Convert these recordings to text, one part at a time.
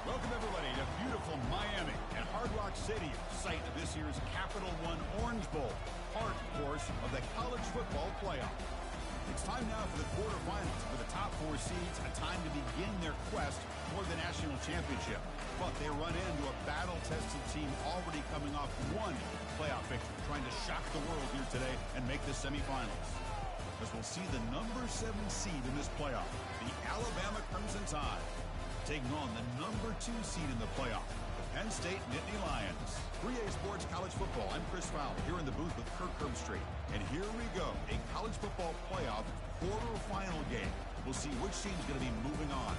Welcome, everybody, to beautiful Miami and Hard Rock Stadium, site of this year's Capital One Orange Bowl, part, of course, of the college football playoff. It's time now for the quarterfinals for the top 4 seeds, a time to begin their quest for the national championship. But they run into a battle-tested team already coming off one playoff victory, trying to shock the world here today and make the semifinals. As we'll see the number 7 seed in this playoff, the Alabama Crimson Tide, taking on the number 2 seed in the playoff, the Penn State Nittany Lions. 3A Sports College Football. I'm Chris Fowler here in the booth with Kirk Herbstreit. And here we go, a college football playoff quarterfinal game. We'll see which team's going to be moving on.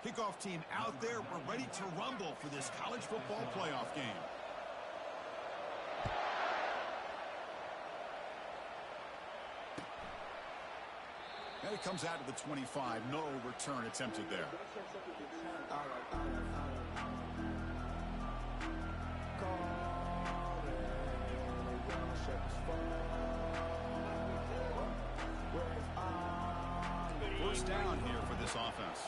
Kickoff team out there. We're ready to rumble for this college football playoff game. And it comes out to the 25. No return attempted there. First down here for this offense.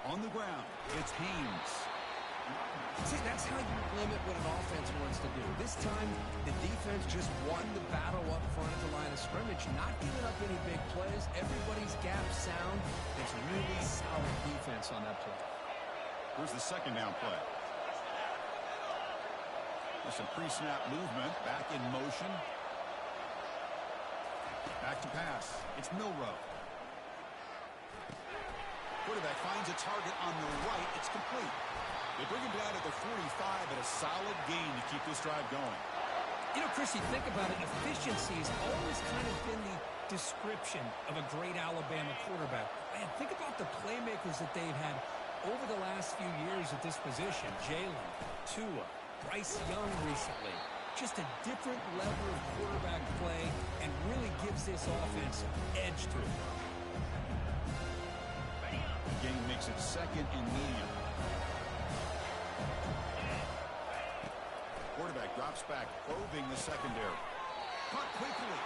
On the ground, it's Haynes. See, that's how you limit what an offense wants to do. This time, the defense just won the battle up front at the line of scrimmage, not giving up any big plays. Everybody's gap sound. It's really solid defense on that play. Here's the second down play. There's some pre-snap movement, back in motion. Back to pass. It's Milrow. Quarterback finds a target on the right. It's complete. They bring him down at the 45 at a solid gain to keep this drive going. You know, Chris, you think about it, efficiency has always kind of been the description of a great Alabama quarterback. Man, think about the playmakers that they've had over the last few years at this position. Jalen, Tua, Bryce Young recently. Just a different level of quarterback play and really gives this offense edge to it. Game makes it second and medium. Quarterback drops back, probing the secondary. Caught quickly.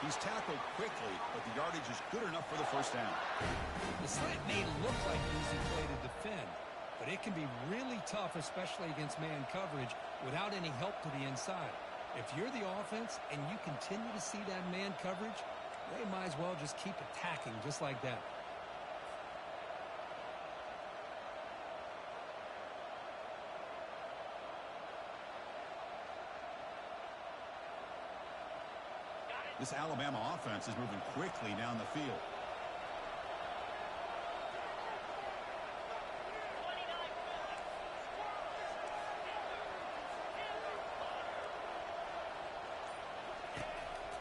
He's tackled quickly, but the yardage is good enough for the first down. The slant may look like an easy play to defend, but it can be really tough, especially against man coverage, without any help to the inside. If you're the offense and you continue to see that man coverage, they might as well just keep attacking just like that. This Alabama offense is moving quickly down the field.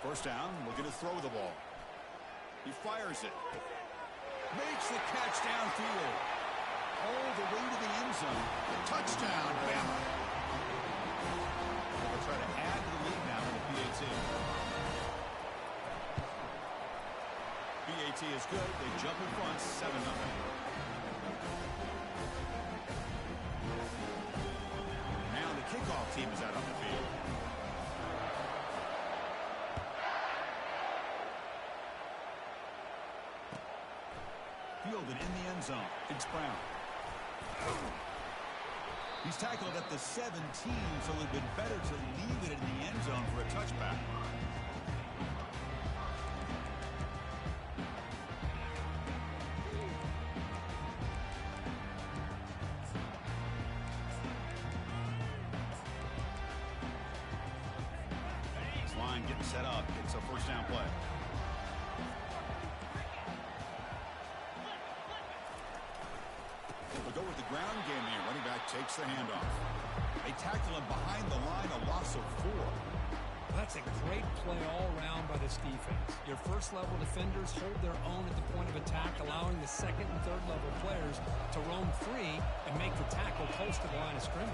First down, looking to throw the ball. He fires it. Makes the catch downfield. All the way to the end zone. Touchdown, Bama. They'll try to add to the lead now in the PAT. PAT is good. They jump in front, 7-0. Now the kickoff team is out on the field. Fielded in the end zone. It's Brown. He's tackled at the 17, so it would have been better to leave it in the end zone for a touchback. Getting set up. It's a first down play. They'll go with the ground game here. Running back takes the handoff. They tackle him behind the line, a loss of 4. That's a great play all around by this defense. Your first-level defenders hold their own at the point of attack, allowing the second and third-level players to roam free and make the tackle close to the line of scrimmage.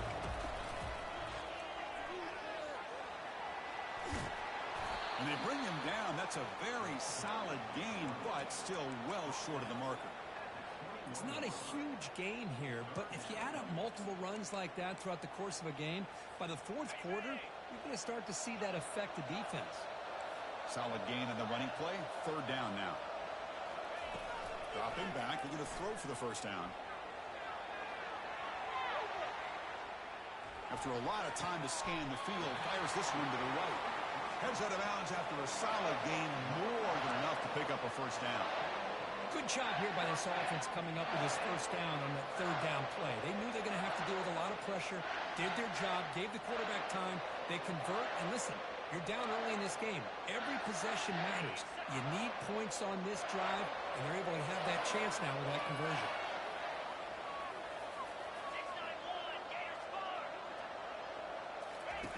And they bring him down. That's a very solid gain, but still well short of the marker. It's not a huge gain here, but if you add up multiple runs like that throughout the course of a game, by the fourth quarter, you're going to start to see that affect the defense. Solid gain on the running play. Third down now. Dropping back. We're going to throw for the first down. After a lot of time to scan the field, fires this one to the right. Heads out of bounds after a solid gain, more than enough to pick up a first down. Good job here by this offense coming up with his first down on that third down play. They knew they're going to have to deal with a lot of pressure, did their job, gave the quarterback time. They convert, and listen, you're down early in this game. Every possession matters. You need points on this drive, and they're able to have that chance now with that conversion.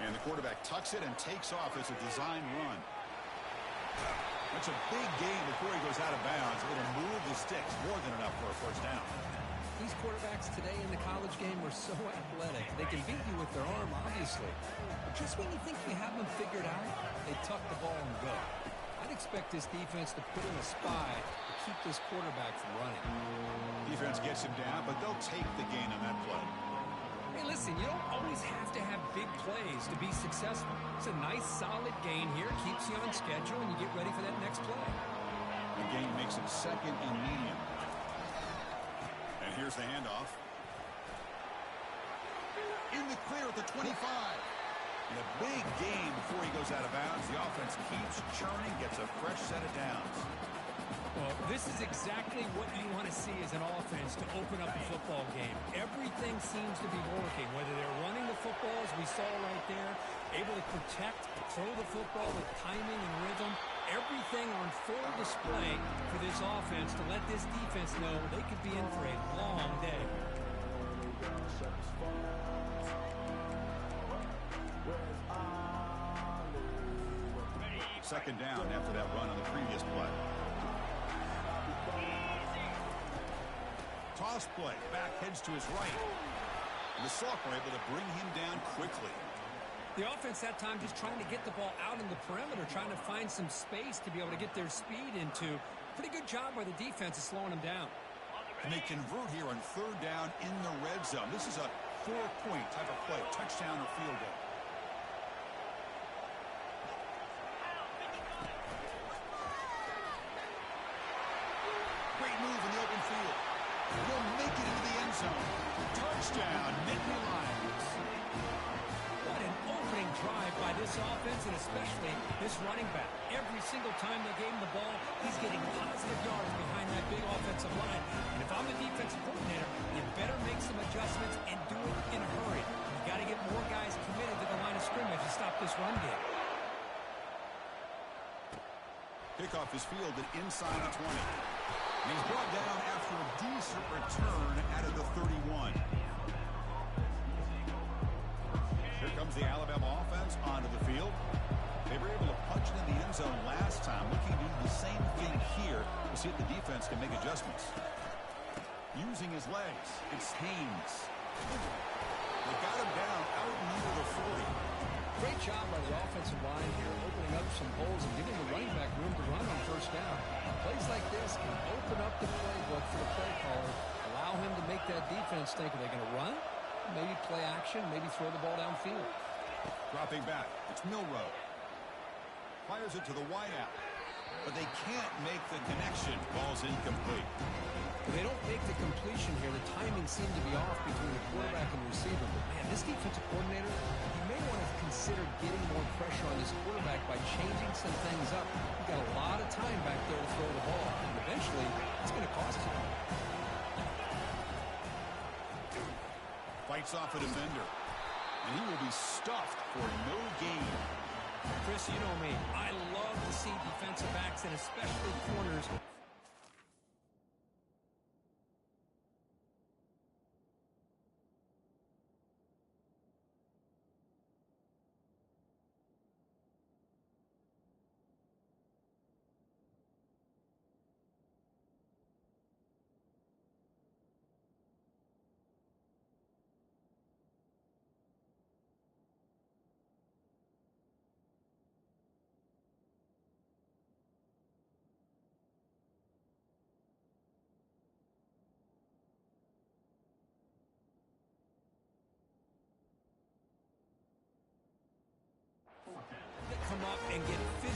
And the quarterback tucks it and takes off as a design run. That's a big gain before he goes out of bounds. It'll move the sticks, more than enough for a first down. These quarterbacks today in the college game are so athletic. They can beat you with their arm, obviously. But just when you think you have them figured out, they tuck the ball and go. I'd expect this defense to put in a spy to keep this quarterback from running. Defense gets him down, but they'll take the gain on that play. Hey, listen, you don't always have to have big plays to be successful. It's a nice, solid gain here. Keeps you on schedule, and you get ready for that next play. The gain makes it second and medium. And here's the handoff. In the clear at the 25. And a big gain before he goes out of bounds. The offense keeps churning, gets a fresh set of downs. Well, this is exactly what you want to see as an offense to open up a football game. Everything seems to be working, whether they're running the football, as we saw right there, able to protect, throw the football with timing and rhythm. Everything on full display for this offense to let this defense know they could be in for a long day. Second down after that run on the previous play. Toss play. Back heads to his right. And the sophomore able to bring him down quickly. The offense that time just trying to get the ball out in the perimeter, trying to find some space to be able to get their speed into. Pretty good job by the defense of slowing them down. And they convert here on third down in the red zone. This is a 4-point type of play. Touchdown or field goal. Great move in the open field. He'll make it into the end zone. Touchdown, Nittany Lions. What an opening drive by this offense, and especially this running back. Every single time they gave him the ball, he's getting positive yards behind that big offensive line. And if I'm the defensive coordinator, you better make some adjustments and do it in a hurry. You got to get more guys committed to the line of scrimmage to stop this run game. Kickoff is fielded inside the 20. And he's brought down after a decent return out of the 31. Here comes the Alabama offense onto the field. They were able to punch it in the end zone last time. Looking to do the same thing here to see if the defense can make adjustments. Using his legs, it's Haynes. They got him down out near the 40. Great job by the offensive line here, opening up some holes and giving the running back room to run on first down. Plays like this can open up the playbook for the play caller, allow him to make that defense think, are they going to run? Maybe play action, maybe throw the ball downfield. Dropping back, it's Milrow. Fires it to the wideout, but they can't make the connection. Ball's incomplete. When they don't make the completion here, the timing seemed to be off between the quarterback and the receiver. But man, this defensive coordinator, he may want to consider getting more pressure on this quarterback by changing some things up. You've got a lot of time back there to throw the ball, and eventually it's going to cost you. Fights off a defender, and he will be stuffed for no gain. Chris, you know me. I love to see defensive backs and especially corners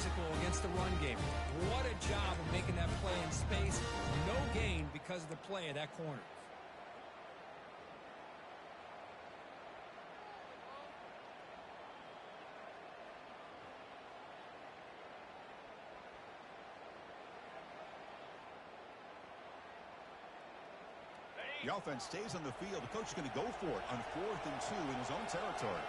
physical against the run game. What a job of making that play in space. No gain because of the play of that corner. The offense stays on the field. The coach is going to go for it on 4th and 2 in his own territory.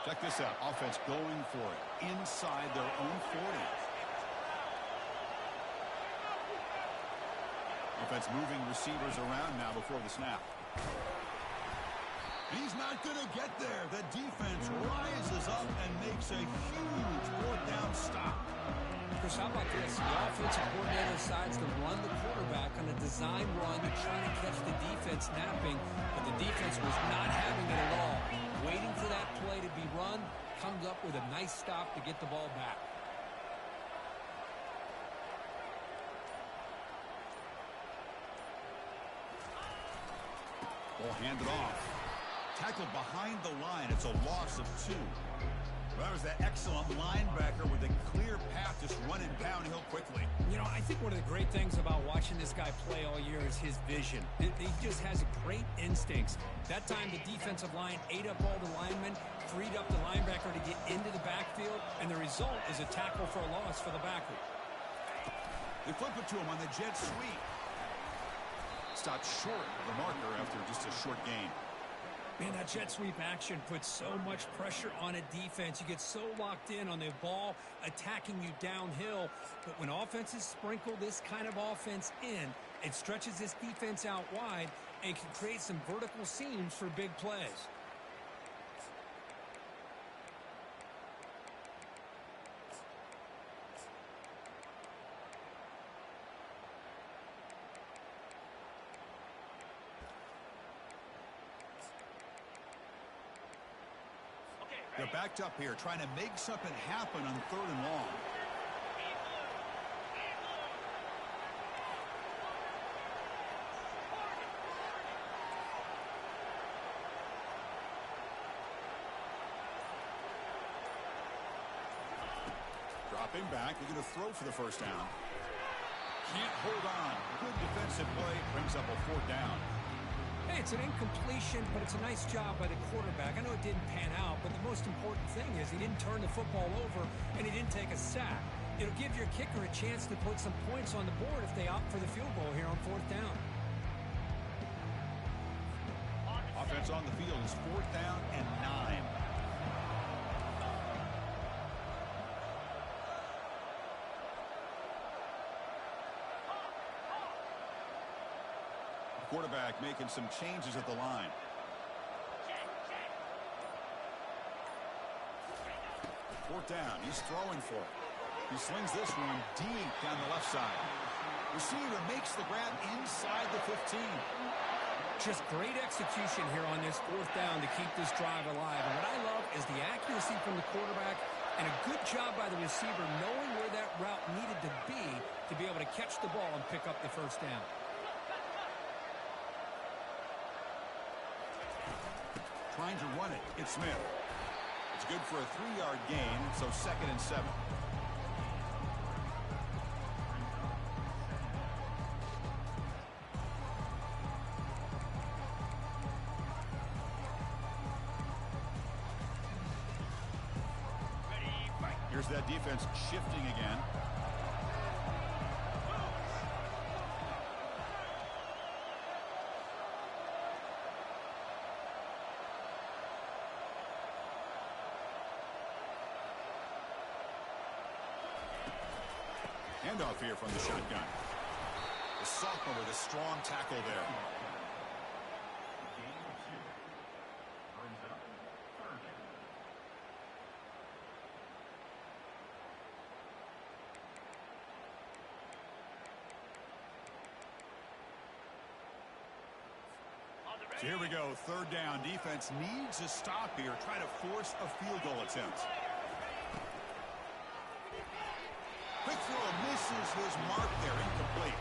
Check this out. Offense going for it inside their own 40. Offense moving receivers around now before the snap. He's not going to get there. The defense rises up and makes a huge 4th down stop. Chris, how about this? The offensive coordinator decides to run the quarterback on a design run to try to catch the defense napping, but the defense was not having it at all. Waiting for that play to be run, comes up with a nice stop to get the ball back. Ball handed off. Tackled behind the line. It's a loss of 2. That was that excellent linebacker with a clear path just running downhill quickly. You know, I think one of the great things about watching this guy play all year is his vision. He just has great instincts. That time the defensive line ate up all the linemen, freed up the linebacker to get into the backfield, and the result is a tackle for a loss for the backer. They flip it to him on the jet sweep. Stopped short of the marker after just a short gain. Man, that jet sweep action puts so much pressure on a defense. You get so locked in on the ball attacking you downhill. But when offenses sprinkle this kind of offense in, it stretches this defense out wide and can create some vertical seams for big plays. They're backed up here, trying to make something happen on 3rd and long. Dropping back, they're going to throw for the 1st down. Can't hold on. Good defensive play, brings up a 4th down. Hey, it's an incompletion, but it's a nice job by the quarterback. I know it didn't pan out, but the most important thing is he didn't turn the football over and he didn't take a sack. It'll give your kicker a chance to put some points on the board if they opt for the field goal here on 4th down. Offense on the field is 4th down and 9. Quarterback making some changes at the line. Fourth down. He's throwing for it. He slings this one deep down the left side. Receiver makes the grab inside the 15. Just great execution here on this 4th down to keep this drive alive. And what I love is the accuracy from the quarterback and a good job by the receiver knowing where that route needed to be able to catch the ball and pick up the 1st down. Trying to run it. It's Smith. It's good for a 3-yard gain, so 2nd and 7. Here's that defense shifting again. Handoff here from the shotgun. The sophomore with a strong tackle there. So here we go, third down. Defense needs a stop here, try to force a field goal attempt. Quick throw misses his mark there, incomplete.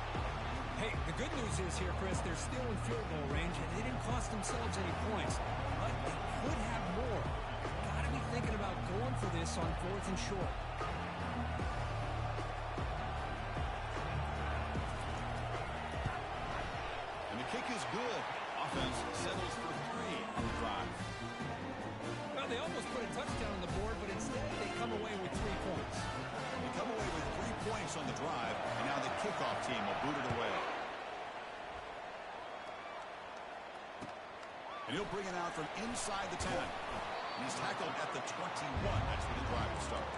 Hey, the good news is here, Chris, they're still in field goal range, and they didn't cost themselves any points, but they could have more. Got to be thinking about going for this on 4th and short. And the kick is good. Offense settles for 3 on the drive. Well, they almost put a touchdown on the board, but instead they come away with 3 points. They come away with 3 points on the drive, and now the kickoff team will boot it away. And he'll bring it out from inside the 10. And he's tackled at the 21. That's where the drive will start.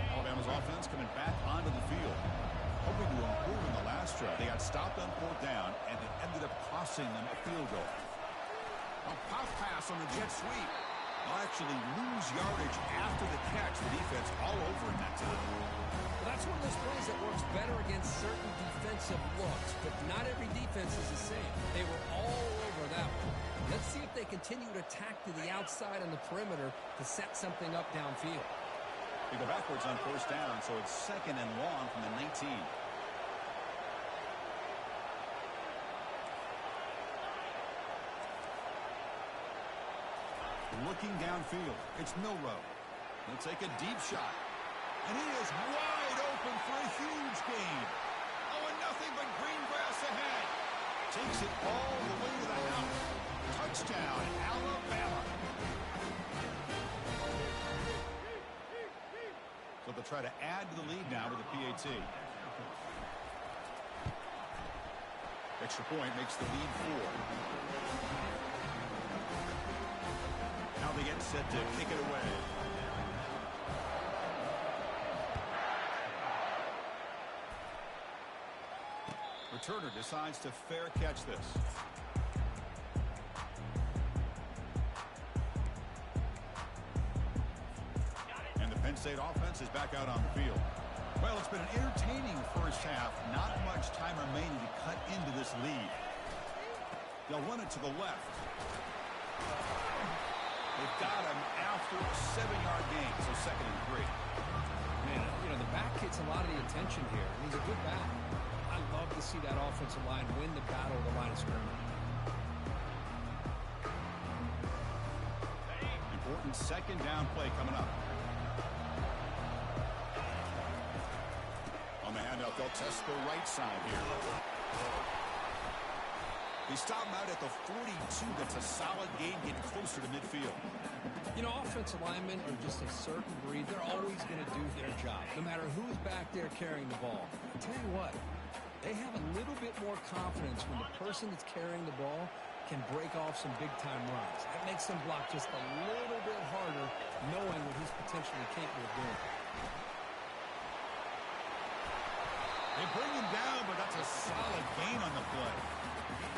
Alabama's offense coming back onto the field, hoping to improve in the last drive. They got stopped on 4th down, and it ended up costing them a field goal. A pop pass on the jet sweep. They'll actually lose yardage after the catch. The defense all over in that time. Well, that's one of those plays that works better against certain defensive looks, but not every defense is the same. They were all over that one. Let's see if they continue to attack to the outside on the perimeter to set something up downfield. They go backwards on 1st down, so it's 2nd and long from the 19. Looking downfield, it's Milrow. He'll take a deep shot. And he is wide open for a huge gain. Oh, and nothing but green grass ahead. Takes it all the way to the house. Touchdown, Alabama. So they'll try to add to the lead now with a PAT. Extra point makes the lead 4. Now they get set to kick it away. Returner decides to fair catch this. And the Penn State offense is back out on the field. Well, it's been an entertaining first half. Not much time remaining to cut into this lead. They'll run it to the left. They've got him after a 7-yard gain, so 2nd and 3. Man, you know, the back gets a lot of the attention here. He's a good back. I love to see that offensive line win the battle of the line of scrimmage. Important 2nd down play coming up. On the handout, they'll test the right side here. They stop him out at the 42. That's a solid gain, getting closer to midfield. You know, offensive linemen are just a certain breed. They're always going to do their job, no matter who's back there carrying the ball. I'll tell you what, they have a little bit more confidence when the person that's carrying the ball can break off some big-time runs. That makes them block just a little bit harder, knowing what he's potentially capable of doing. They bring him down, but that's a solid gain on the play.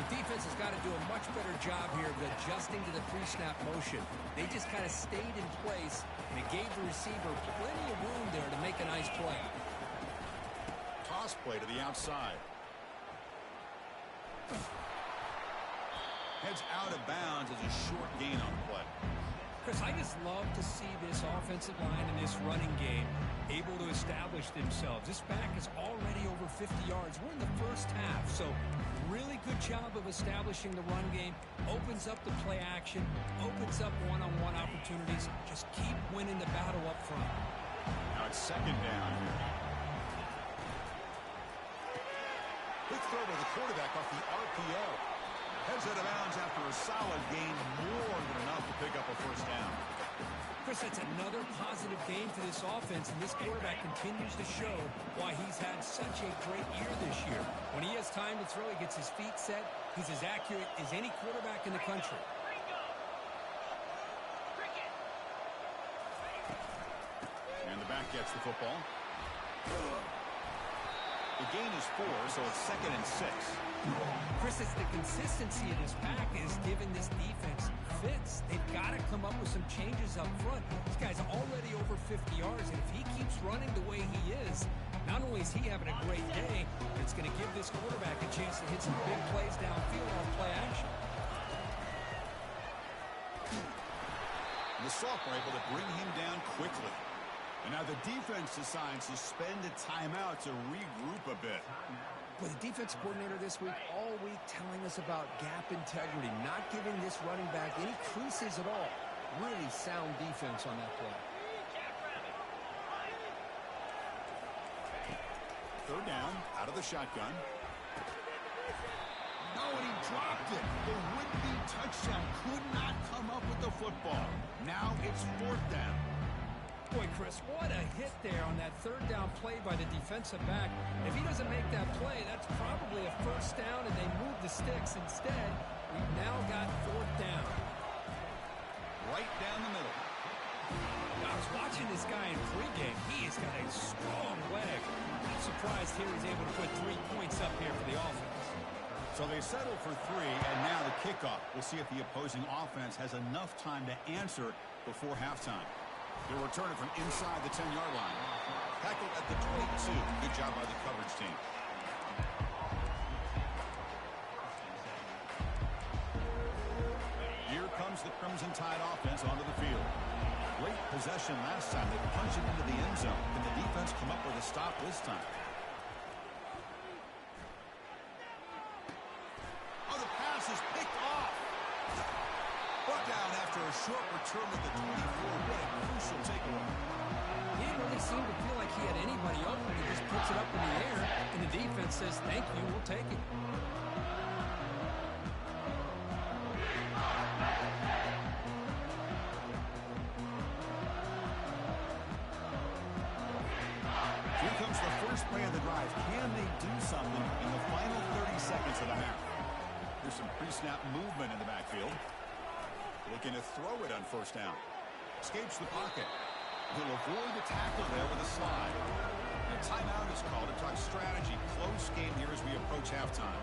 The defense has got to do a much better job here of adjusting to the pre-snap motion. They just kind of stayed in place, and it gave the receiver plenty of room there to make a nice play. Toss play to the outside. Heads out of bounds as a short gain on the play. Chris, I just love to see this offensive line and this running game able to establish themselves. This back is already over 50 yards. We're in the first half, so really good job of establishing the run game. Opens up the play action, opens up one-on-one opportunities. Just keep winning the battle up front. Now it's 2nd down here. Quick throw to the quarterback off the RPO. Heads out of bounds after a solid gain, more than enough to pick up a 1st down. Chris, that's another positive game for this offense, and this quarterback continues to show why he's had such a great year this year. When he has time to throw, he gets his feet set. He's as accurate as any quarterback in the country. And the back gets the football. The gain is 4, so it's 2nd and 6. Chris, it's the consistency of this pack is giving this defense fits. They've got to come up with some changes up front. This guy's already over 50 yards, and if he keeps running the way he is, not only is he having a great day, but it's going to give this quarterback a chance to hit some big plays downfield on play action. The sophomore able to bring him down quickly. And now the defense decides to spend a timeout to regroup a bit. Well, the defense coordinator this week, all week, telling us about gap integrity, not giving this running back any creases at all. Really sound defense on that play. 3rd down, out of the shotgun. No, and he dropped it. The would-be touchdown could not come up with the football. Now it's 4th down. Boy, Chris, what a hit there on that 3rd down play by the defensive back. If he doesn't make that play, that's probably a 1st down, and they move the sticks. Instead, we've now got 4th down. Right down the middle. I was watching this guy in pregame. He has got a strong leg. I'm surprised here he's able to put 3 points up here for the offense. So they settle for 3, and now the kickoff. We'll see if the opposing offense has enough time to answer before halftime. They'll return it from inside the 10-yard line. Tackled at the 22. Good job by the coverage team. Here comes the Crimson Tide offense onto the field. Great possession last time. They punched it into the end zone. Can the defense come up with a stop this time? Oh, the pass is picked off. Brought down after a short return at the 24. What a crucial takeaway. He didn't really seem to feel like he had anybody open. He just puts it up in the air, and the defense says, thank you, we'll take it. Here comes the first play of the drive. Can they do something in the final 30 seconds of the half? There's some pre-snap movement in the backfield. Looking to throw it on 1st down. Escapes the pocket. He'll avoid the tackle there with a slide. And a timeout is called to talk strategy. Close game here as we approach halftime.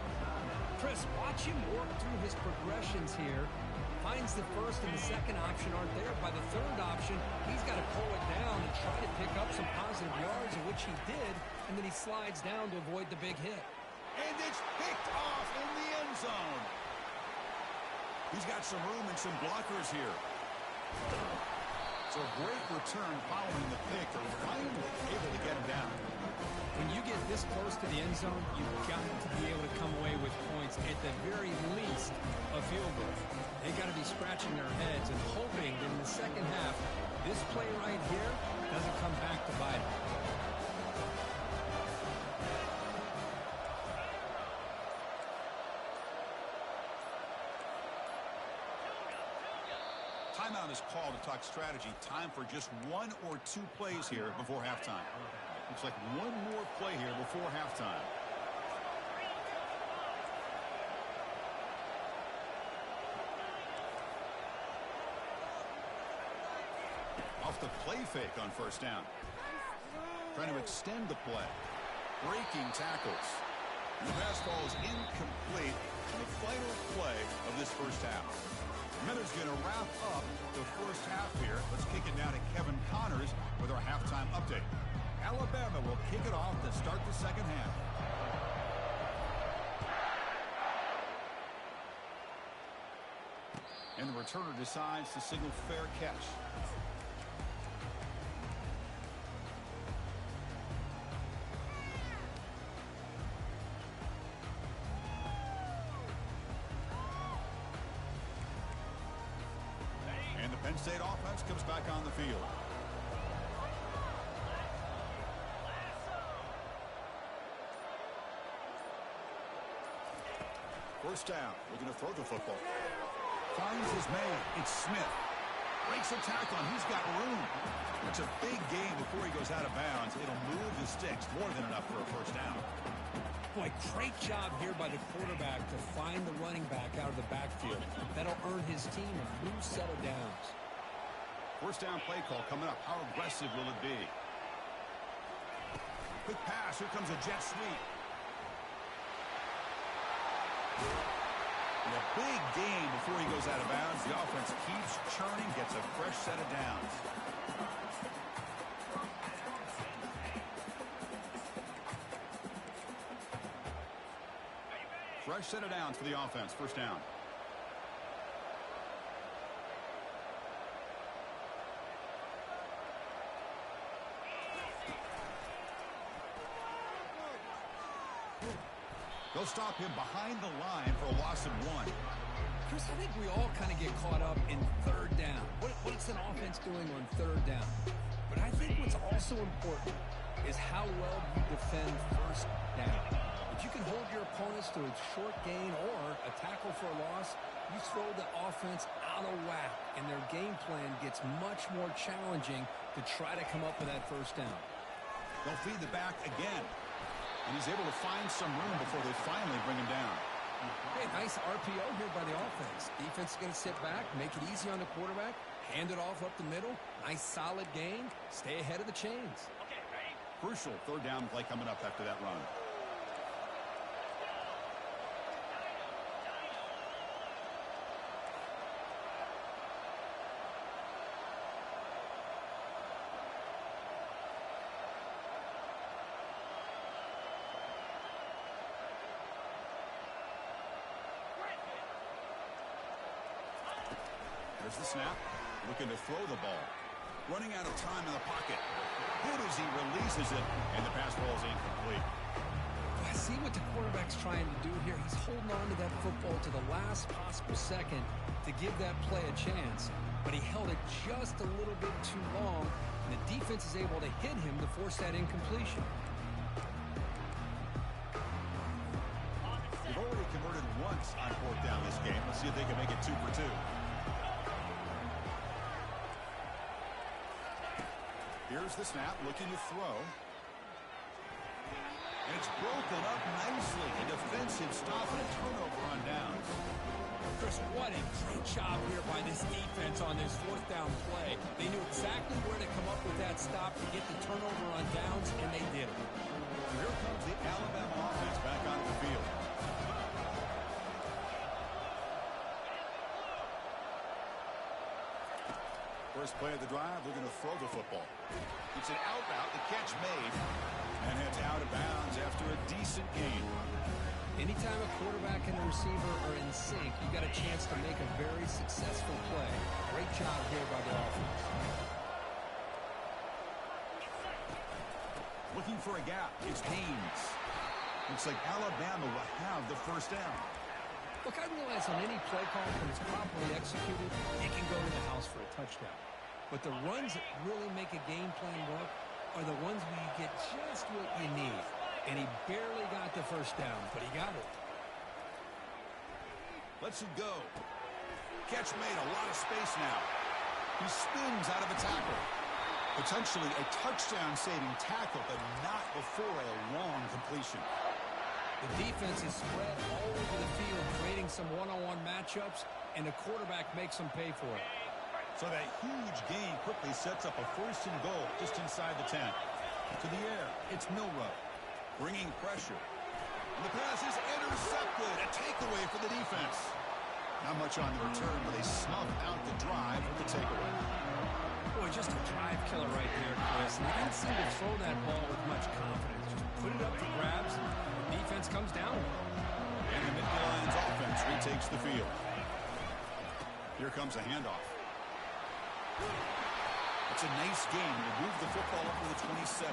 Chris, watch him work through his progressions here. Finds the 1st and the 2nd option aren't there. By the 3rd option, he's got to pull it down and try to pick up some positive yards, of which he did, and then he slides down to avoid the big hit. And it's picked off in the end zone. He's got some room and some blockers here. So a great return following the pick. They're finally able to get him down. When you get this close to the end zone, you've got to be able to come away with points, at the very least a field goal. They got to be scratching their heads and hoping that in the 2nd half, this play right here doesn't come back to bite them. Timeout is called to talk strategy. Time for just 1 or 2 plays here before halftime. Looks like one more play here before halftime. Off the play fake on 1st down. Trying to extend the play. Breaking tackles. The pass ball is incomplete in the final play of this 1st half. Miller's going to wrap up the 1st half here. Let's kick it now to Kevin Connors with our halftime update. Alabama will kick it off to start the 2nd half. And the returner decides to signal fair catch. And the Penn State offense comes back on the field. First down, looking to throw the football. Finds his man. It's Smith. Breaks a tackle, and he's got room. It's a big gain before he goes out of bounds. It'll move the sticks. More than enough for a 1st down. Boy, great job here by the quarterback to find the running back out of the backfield. That'll earn his team a new set of downs. 1st down play call coming up. How aggressive will it be? Quick pass. Here comes a jet sweep. And a big gain before he goes out of bounds. The offense keeps churning, gets a fresh set of downs. Fresh set of downs for the offense. First down. They'll stop him behind the line for a loss of 1. Chris, I think we all kind of get caught up in third down. What's an offense doing on third down? But I think what's also important is how well you defend first down. If you can hold your opponents to a short gain or a tackle for a loss, you throw the offense out of whack, and their game plan gets much more challenging to try to come up with that first down. They'll feed the back again. And he's able to find some room before they finally bring him down. Hey, nice RPO here by the offense. Defense is going to sit back, make it easy on the quarterback, hand it off up the middle. Nice solid gain. Stay ahead of the chains. Crucial third down play coming up after that run. There's the snap. Looking to throw the ball. Running out of time in the pocket. Good as he releases it, and the pass ball is incomplete. I see what the quarterback's trying to do here. He's holding on to that football to the last possible second to give that play a chance. But he held it just a little bit too long, and the defense is able to hit him to force that incompletion. They've already converted once on fourth down this game. Let's see if they can make it 2 for 2. Here's the snap, looking to throw. And it's broken up nicely. A defensive stop and a turnover on downs. Chris, what a great job here by this defense on this fourth down play. They knew exactly where to come up with that stop to get the turnover on downs, and they did it. Here comes the Alabama offense back onto the field. First play of the drive, they're going to throw the football. It's an out route, the catch made, and it's out of bounds after a decent gain. Anytime a quarterback and a receiver are in sync, you got a chance to make a very successful play. Great job here by the offense. Looking for a gap, it's Haynes. Looks like Alabama will have the first down. Look, I realize on any play call, when it's properly executed, it can go to the house for a touchdown. But the runs that really make a game plan work are the ones where you get just what you need. And he barely got the first down, but he got it. Lets it go. Catch made, a lot of space now. He spins out of a tackle. Potentially a touchdown-saving tackle, but not before a long completion. The defense is spread all over the field, creating some one-on-one matchups, and the quarterback makes them pay for it. So that huge gain quickly sets up a first and goal just inside the 10. To the air, it's Milrow, bringing pressure. And the pass is intercepted, a takeaway for the defense. Not much on the return, but they snuff out the drive with the takeaway. Boy, just a drive killer right there, Chris. And they didn't seem to throw that ball with much confidence. Just put it up for grabs, and the defense comes down. And the Nittany Lions offense retakes the field. Here comes a handoff. It's a nice game to move the football up to the 27.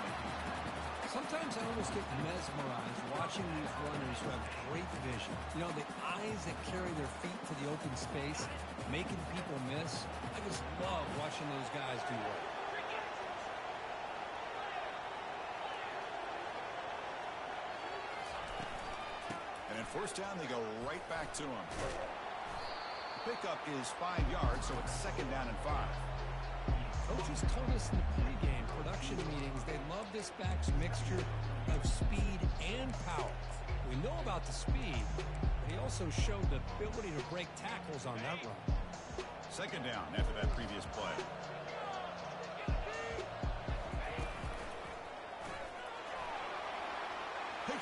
Sometimes I almost get mesmerized watching these runners who have great vision. You know, the eyes that carry their feet to the open space, making people miss. I just love watching those guys do work. And in first down, they go right back to him. The pickup is 5 yards, so it's second down and 5. Coaches told us in the pregame production meetings they love this back's mixture of speed and power. We know about the speed, but he also showed the ability to break tackles on that run. Second down after that previous play.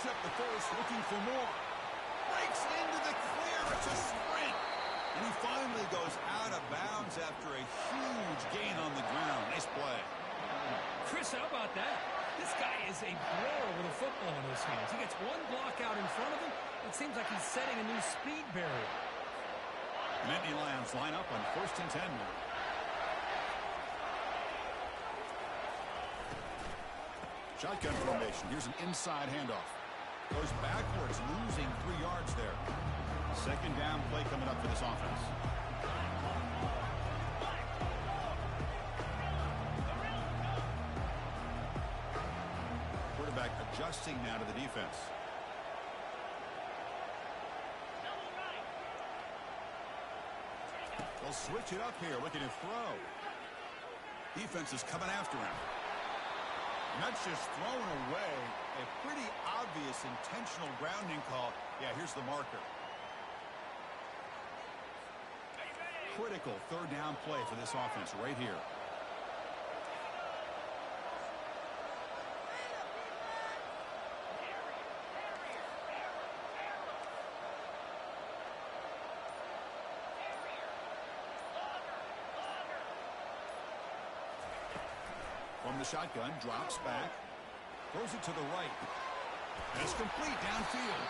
Picks up the first, looking for more. Breaks into the clear. It's a sprint. And he finally goes out of bounds after a huge gain on the ground. Nice play. Chris, how about that? This guy is a blower with a football in his hands. He gets one block out in front of him. It seems like he's setting a new speed barrier. Nittany Lions line up on 1st and 10 now. Shotgun formation. Here's an inside handoff. Goes backwards, losing 3 yards there. Second down play coming up for this offense. Quarterback adjusting now to the defense. They'll switch it up here, looking to throw. Defense is coming after him. And that's just thrown away. A pretty obvious intentional grounding call. Yeah, here's the marker. Critical third down play for this offense right here. From the shotgun, drops back, throws it to the right. And it's complete downfield.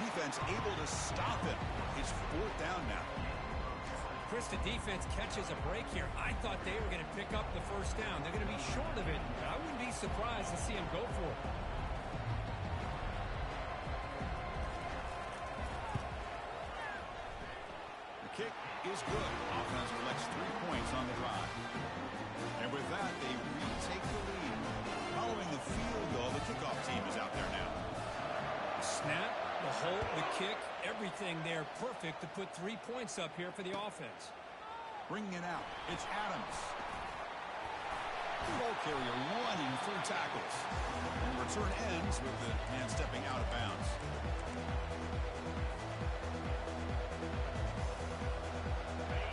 Defense able to stop him. It's 4th down now. Chris, the defense catches a break here. I thought they were going to pick up the first down. They're going to be short of it, but I wouldn't be surprised to see him go for it. The kick is good. Offense collects 3 points on the drive. And with that, they retake the lead. Following the field goal, the kickoff team is out there now. Snap, the hold, the kick, everything there perfect to put 3 points up here for the offense. Bringing it out, it's Adams. The ball carrier running through tackles. And return ends with the man stepping out of bounds.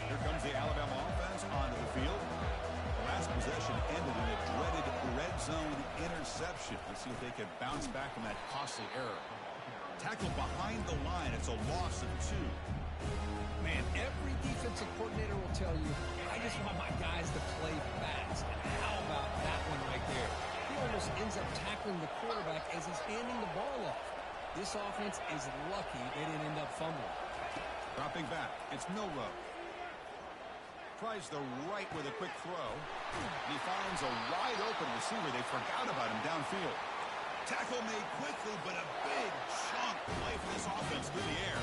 Here comes the Alabama offense onto the field. The last possession ended in a dreaded red zone interception. Let's see if they can bounce back from that costly error. Tackled behind the line. It's a loss of 2. Man, every defensive coordinator will tell you, I just want my guys to play fast. And how about that one right there? He almost ends up tackling the quarterback as he's handing the ball off. This offense is lucky they didn't end up fumbling. Dropping back. It's Milrow. Tries the right with a quick throw. He finds a wide open receiver. They forgot about him downfield. Tackle made quickly, but a big chunk play for this offense through the air.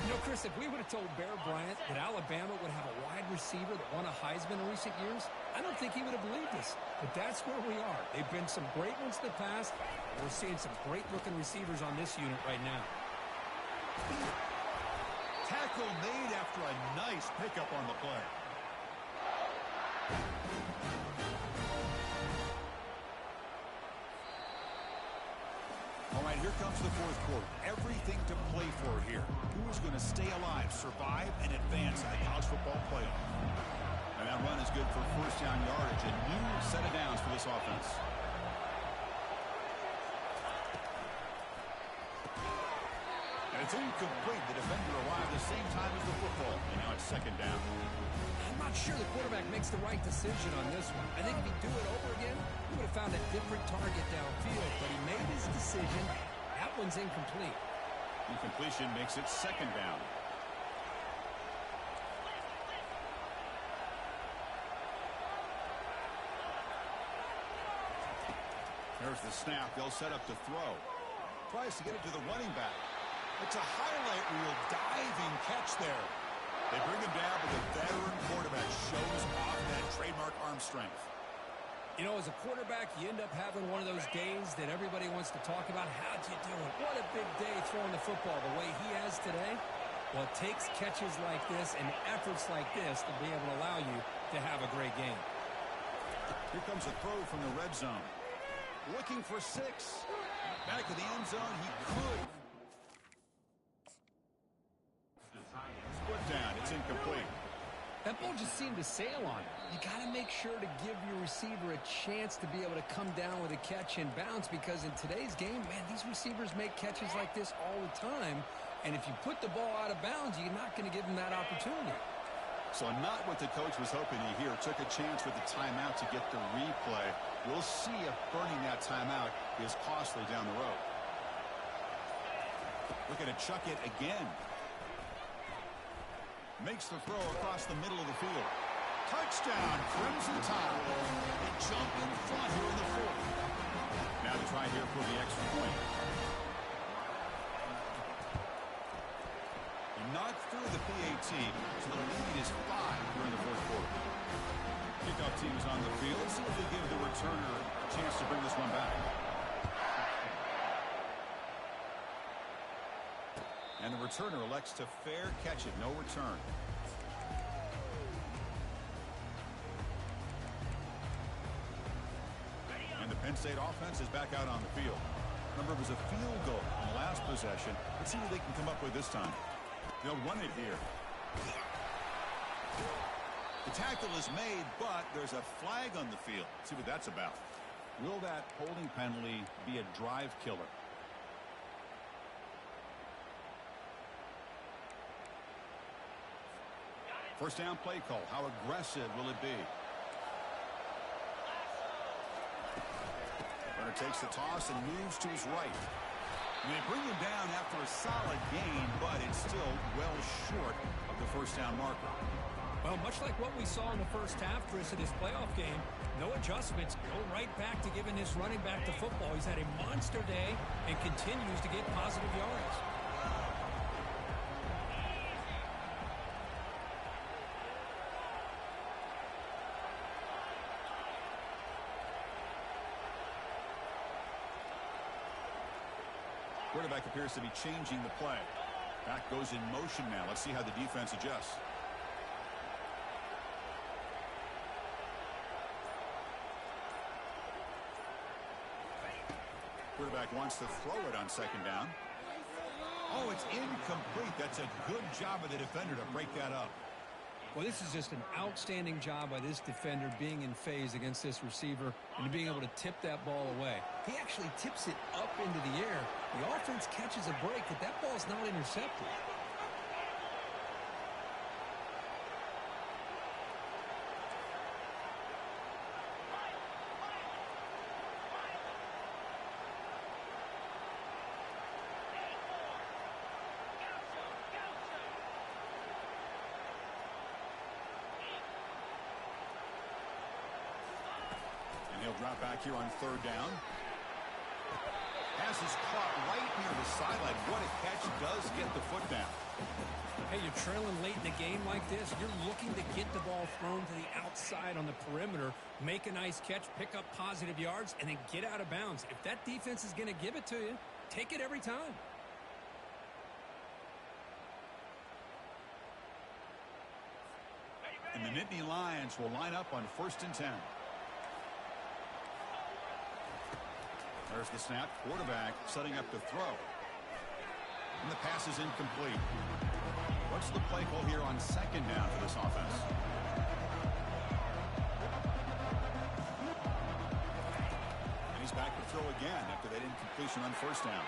You know, Chris, if we would have told Bear Bryant that Alabama would have a wide receiver that won a Heisman in recent years, I don't think he would have believed us. But that's where we are. They've been some great ones in the past. We're seeing some great-looking receivers on this unit right now. Tackle made after a nice pickup on the play. All right, here comes the 4th quarter. Everything to play for here. Who is going to stay alive, survive, and advance in the college football playoff? And that run is good for first down yardage. A new set of downs for this offense. And it's incomplete. The defender arrived the same time as the football. And now it's 2nd down. I'm not sure the quarterback makes the right decision on this one. I think if he'd do it over again, he would have found a different target downfield, but he made his decision. That one's incomplete. Incompletion makes it 2nd down. There's the snap. They'll set up to throw. Tries to get it to the running back. It's a highlight reel diving catch there. They bring him down, but the veteran quarterback shows off that trademark arm strength. You know, as a quarterback, you end up having one of those days that everybody wants to talk about. How'd you do it? What a big day throwing the football the way he has today. Well, it takes catches like this and efforts like this to be able to allow you to have a great game. Here comes a throw from the red zone. Looking for 6. Back to the end zone. He could. Split down. It's incomplete. That ball just seemed to sail on it. You got to make sure to give your receiver a chance to be able to come down with a catch and bounce, because in today's game, man, these receivers make catches like this all the time. And if you put the ball out of bounds, you're not going to give them that opportunity. So not what the coach was hoping to hear. Took a chance with the timeout to get the replay. We'll see if burning that timeout is costly down the road. Looking to chuck it again. Makes the throw across the middle of the field. Touchdown, Crimson Tide. They jump in front here in the fourth. Now to try here for the extra point. Not through the PAT, so the lead is 5 here in the fourth quarter. Kickoff team is on the field. Let's see if they give the returner a chance to bring this one back. And the returner elects to fair catch it. No return. And the Penn State offense is back out on the field. Remember, it was a field goal on the last possession. Let's see what they can come up with this time. They'll run it here. The tackle is made, but there's a flag on the field. Let's see what that's about. Will that holding penalty be a drive killer? First down play call. How aggressive will it be? Runner takes the toss and moves to his right. And they bring him down after a solid gain, but it's still well short of the first down marker. Well, much like what we saw in the first half, Chris, in his playoff game, no adjustments, go right back to giving his running back the football. He's had a monster day and continues to get positive yards. Quarterback appears to be changing the play. Back goes in motion now. Let's see how the defense adjusts. Quarterback wants to throw it on second down. Oh, it's incomplete. That's a good job of the defender to break that up. Well, this is just an outstanding job by this defender being in phase against this receiver and being able to tip that ball away. He actually tips it up into the air. The offense catches a break, but that ball's not intercepted. He'll drop back here on third down. Pass is caught right near the sideline. What a catch. Does get the foot down. Hey, you're trailing late in a game like this. You're looking to get the ball thrown to the outside on the perimeter, make a nice catch, pick up positive yards, and then get out of bounds. If that defense is going to give it to you, take it every time. And the Nittany Lions will line up on 1st and 10. There's the snap. Quarterback setting up the throw. And the pass is incomplete. What's the play call here on second down for this offense? And he's back to throw again after that incompletion on first down.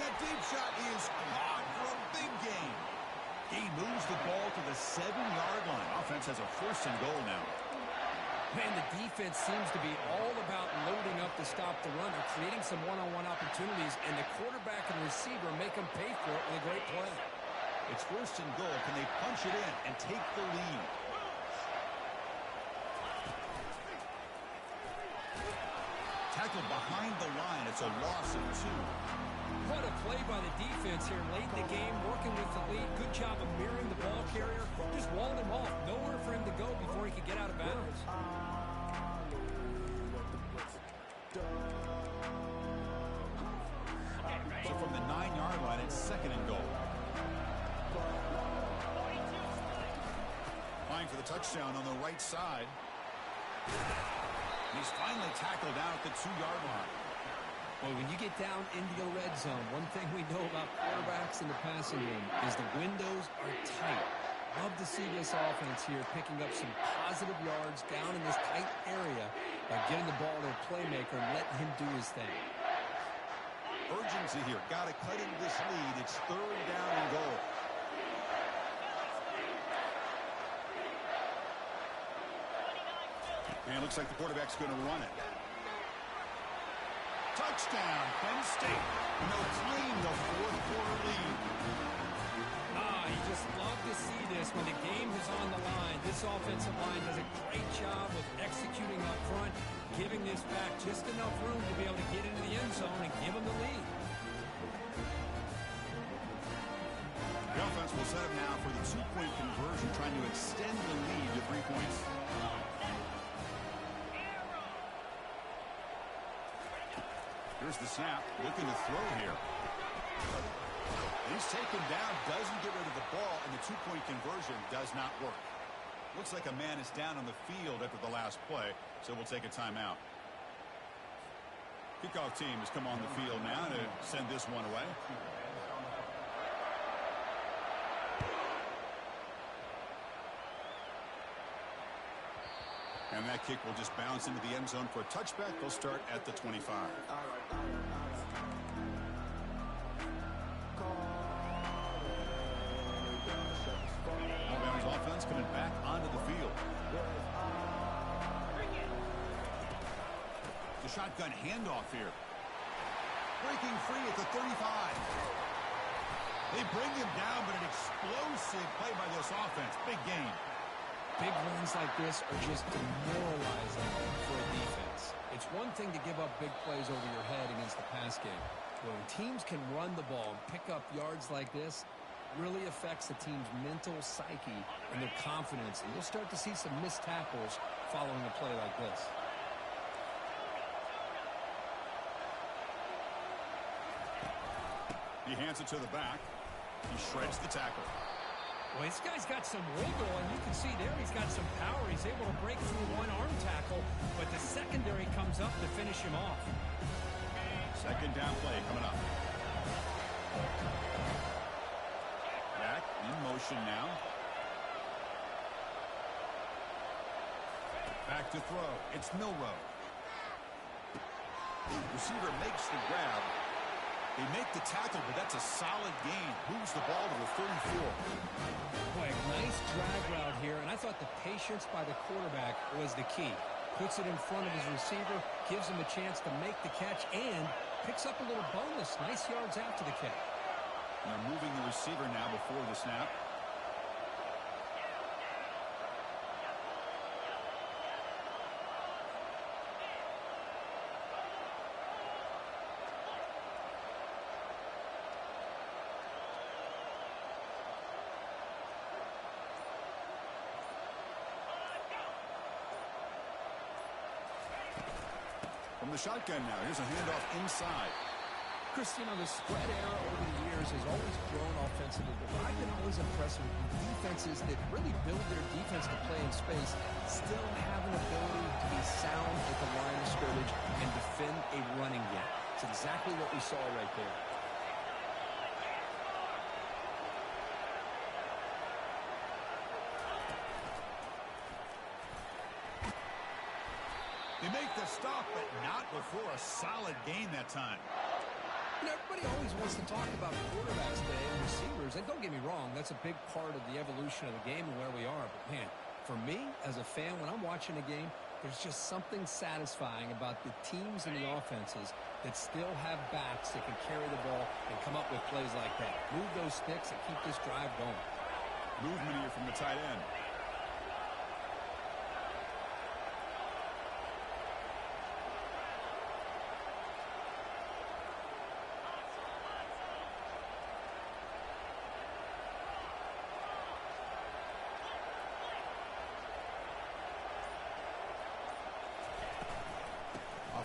That deep shot is caught for a big gain. He moves the ball to the 7-yard line. Offense has a 1st and goal now. Man, the defense seems to be all about loading up to stop the run. They're creating some one-on-one opportunities, and the quarterback and receiver make them pay for it with a great play. It's 1st and goal. Can they punch it in and take the lead? Tackled behind the line. It's a loss of 2. What a play by the defense here late in the game, working with the lead. Good job of mirroring the ball carrier. Just walled him off. Nowhere for him to go before he could get out of bounds. So from the 9-yard line, it's 2nd and goal. Applying for the touchdown on the right side. He's finally tackled out at the 2-yard line. Well, when you get down into the red zone, one thing we know about quarterbacks in the passing game is the windows are tight. Love to to see this offense here picking up some positive yards down in this tight area by getting the ball to a playmaker and letting him do his thing. Urgency here. Got to cut into this lead. It's 3rd down and goal. And it looks like the quarterback's going to run it. Touchdown, Penn State. And they'll claim the 4th quarter lead. You just love to see this when the game is on the line. This offensive line does a great job of executing up front, giving this back just enough room to be able to get into the end zone and give them the lead. The offense will set up now for the 2-point conversion, trying to extend the lead to 3 points. Here's the snap, looking to throw here. He's taken down, doesn't get rid of the ball, and the 2-point conversion does not work. Looks like a man is down on the field after the last play, so we'll take a timeout. Kickoff team has come on the field now to send this one away. And that kick will just bounce into the end zone for a touchback. They'll start at the 25. Alabama's offense coming back onto the field. The shotgun handoff here. Breaking free at the 35. They bring him down, but an explosive play by this offense. Big game. Big runs like this are just demoralizing for a defense. It's one thing to give up big plays over your head against the pass game. But when teams can run the ball and pick up yards like this, it really affects the team's mental psyche and their confidence. And you'll start to see some missed tackles following a play like this. He hands it to the back. He shreds the tackle. Well, this guy's got some wiggle, and you can see there he's got some power. He's able to break through one arm tackle, but the secondary comes up to finish him off. 2nd down play coming up. Back in motion now. Back to throw. It's Milroe. Receiver makes the grab. They make the tackle, but that's a solid gain. Moves the ball to the 34. Boy, nice drag route here, and I thought the patience by the quarterback was the key. Puts it in front of his receiver, gives him a chance to make the catch, and picks up a little bonus. Nice yards after the catch. And they're moving the receiver now before the snap. From the shotgun now, here's a handoff inside. Chris, the spread era over the years has always grown offensively, but I've been always impressed with defenses that really build their defense to play in space, still have an ability to be sound at the line of scrimmage and defend a running game. It's exactly what we saw right there. They make the stop, but not before a solid gain that time. Everybody always wants to talk about quarterbacks today and receivers, and don't get me wrong, that's a big part of the evolution of the game and where we are. But, man, for me, as a fan, when I'm watching a game, there's just something satisfying about the teams and the offenses that still have backs that can carry the ball and come up with plays like that. Move those sticks and keep this drive going. Movement here from the tight end.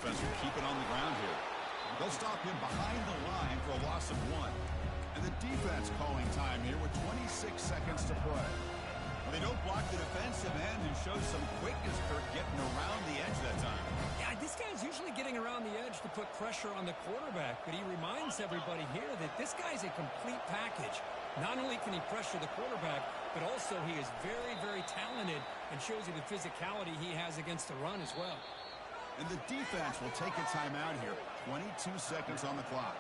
Offense will keep it on the ground here. They'll stop him behind the line for a loss of 1. And the defense calling time here with 26 seconds to play. Well, they don't block the defensive end and show some quickness for getting around the edge that time. Yeah, this guy's usually getting around the edge to put pressure on the quarterback, but he reminds everybody here that this guy's a complete package. Not only can he pressure the quarterback, but also he is very, very talented and shows you the physicality he has against the run as well. And the defense will take a timeout here. 22 seconds on the clock.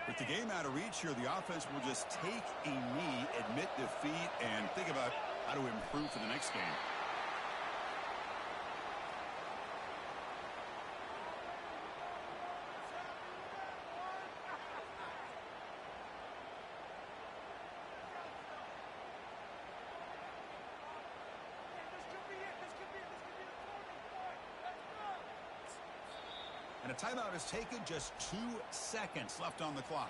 With the game out of reach here, the offense will just take a knee, admit defeat, and think about how to improve for the next game. And a timeout is taken, just 2 seconds left on the clock.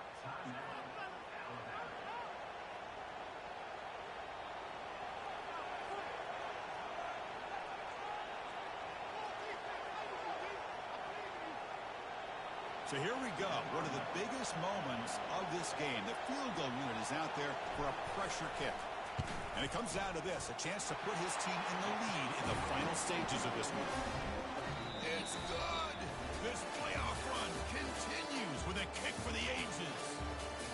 So here we go. One of the biggest moments of this game. The field goal unit is out there for a pressure kick. And it comes down to this, a chance to put his team in the lead in the final stages of this one. It's good. This playoff run continues with a kick for the ages.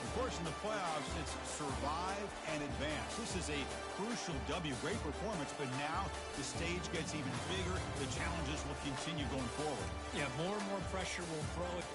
Of course, in the playoffs, it's survive and advance. This is a crucial W. Great performance, but now the stage gets even bigger. The challenges will continue going forward. Yeah, more and more pressure will throw it.